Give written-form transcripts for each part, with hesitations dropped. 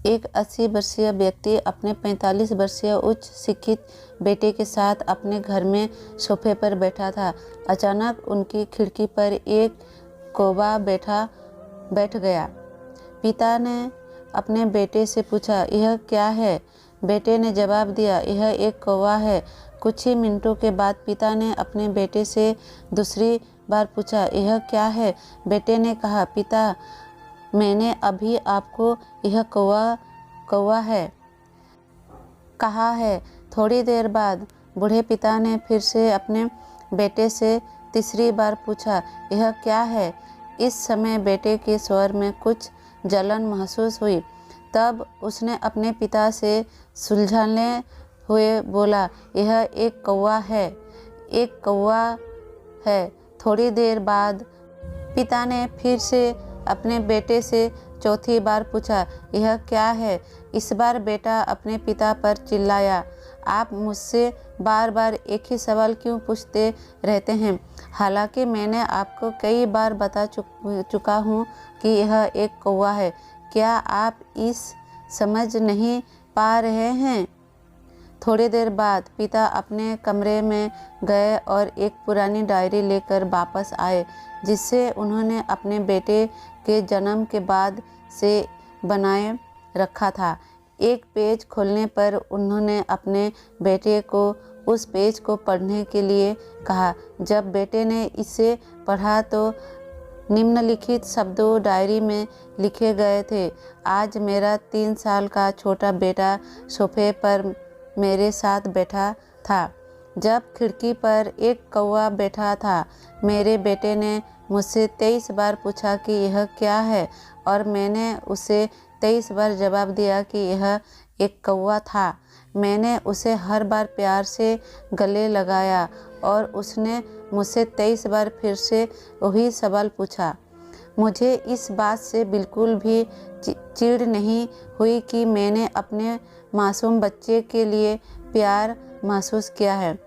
एक 80 वर्षीय व्यक्ति अपने 45 वर्षीय उच्च शिक्षित बेटे के साथ अपने घर में सोफे पर बैठा था। अचानक उनकी खिड़की पर एक कौवा बैठ गया। पिता ने अपने बेटे से पूछा, यह क्या है? बेटे ने जवाब दिया, यह एक कौवा है। कुछ ही मिनटों के बाद पिता ने अपने बेटे से दूसरी बार पूछा, यह क्या है? बेटे ने कहा, पिता, मैंने अभी आपको यह कौवा है कहा है। थोड़ी देर बाद बूढ़े पिता ने फिर से अपने बेटे से तीसरी बार पूछा, यह क्या है? इस समय बेटे के स्वर में कुछ जलन महसूस हुई। तब उसने अपने पिता से सुलझाने हुए बोला, यह एक कौवा है, एक कौवा है। थोड़ी देर बाद पिता ने फिर से अपने बेटे से चौथी बार पूछा, यह क्या है? इस बार बेटा अपने पिता पर चिल्लाया, आप मुझसे बार बार एक ही सवाल क्यों पूछते रहते हैं? हालांकि मैंने आपको कई बार बता चुका हूँ कि यह एक कौवा है। क्या आप इस समझ नहीं पा रहे हैं? थोड़ी देर बाद पिता अपने कमरे में गए और एक पुरानी डायरी लेकर वापस आए, जिससे उन्होंने अपने बेटे के जन्म के बाद से बनाए रखा था। एक पेज खोलने पर उन्होंने अपने बेटे को उस पेज को पढ़ने के लिए कहा। जब बेटे ने इसे पढ़ा तो निम्नलिखित शब्दों डायरी में लिखे गए थे, आज मेरा 3 साल का छोटा बेटा सोफे पर मेरे साथ बैठा था जब खिड़की पर एक कौवा बैठा था। मेरे बेटे ने मुझसे 23 बार पूछा कि यह क्या है और मैंने उसे 23 बार जवाब दिया कि यह एक कौवा था। मैंने उसे हर बार प्यार से गले लगाया और उसने मुझसे 23 बार फिर से वही सवाल पूछा। मुझे इस बात से बिल्कुल भी चिढ़ नहीं हुई कि मैंने अपने मासूम बच्चे के लिए प्यार महसूस किया है,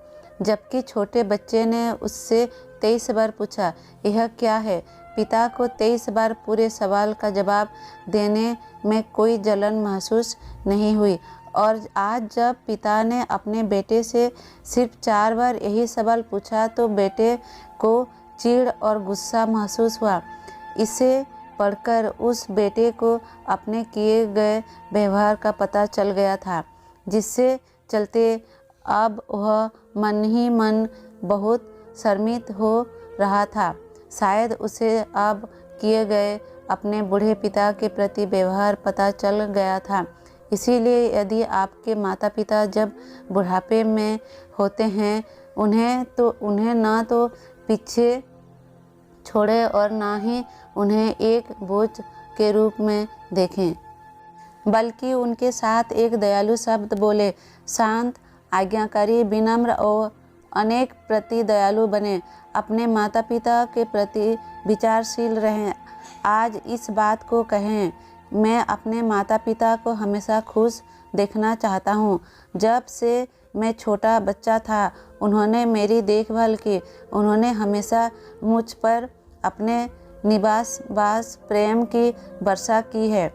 जबकि छोटे बच्चे ने उससे 23 बार पूछा, यह क्या है? पिता को 23 बार पूरे सवाल का जवाब देने में कोई जलन महसूस नहीं हुई, और आज जब पिता ने अपने बेटे से सिर्फ 4 बार यही सवाल पूछा तो बेटे को चिढ़ और गुस्सा महसूस हुआ। इसे पढ़कर उस बेटे को अपने किए गए व्यवहार का पता चल गया था, जिससे चलते अब वह मन ही मन बहुत शर्मित हो रहा था। शायद उसे अब किए गए अपने बूढ़े पिता के प्रति व्यवहार पता चल गया था। इसीलिए यदि आपके माता पिता जब बुढ़ापे में होते हैं, उन्हें ना तो पीछे छोड़े और ना ही उन्हें एक बोझ के रूप में देखें, बल्कि उनके साथ एक दयालु शब्द बोले। शांत, आज्ञाकारी, विनम्र और अनेक प्रति दयालु बने। अपने माता पिता के प्रति विचारशील रहें। आज इस बात को कहें, मैं अपने माता पिता को हमेशा खुश देखना चाहता हूँ। जब से मैं छोटा बच्चा था उन्होंने मेरी देखभाल की। उन्होंने हमेशा मुझ पर अपने निवास प्रेम की वर्षा की है।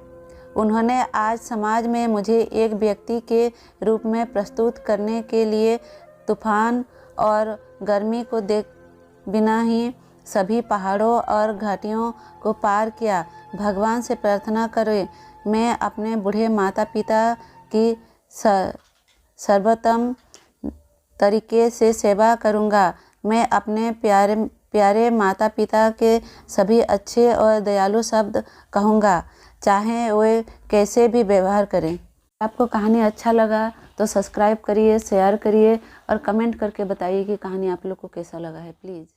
उन्होंने आज समाज में मुझे एक व्यक्ति के रूप में प्रस्तुत करने के लिए तूफान और गर्मी को देख बिना ही सभी पहाड़ों और घाटियों को पार किया। भगवान से प्रार्थना करें, मैं अपने बूढ़े माता पिता की सर्वोत्तम तरीके से सेवा करूंगा। मैं अपने प्यारे माता पिता के सभी अच्छे और दयालु शब्द कहूँगा, चाहे वे कैसे भी व्यवहार करें। आपको कहानी अच्छा लगा तो सब्सक्राइब करिए, शेयर करिए और कमेंट करके बताइए कि कहानी आप लोग को कैसा लगा है, प्लीज़।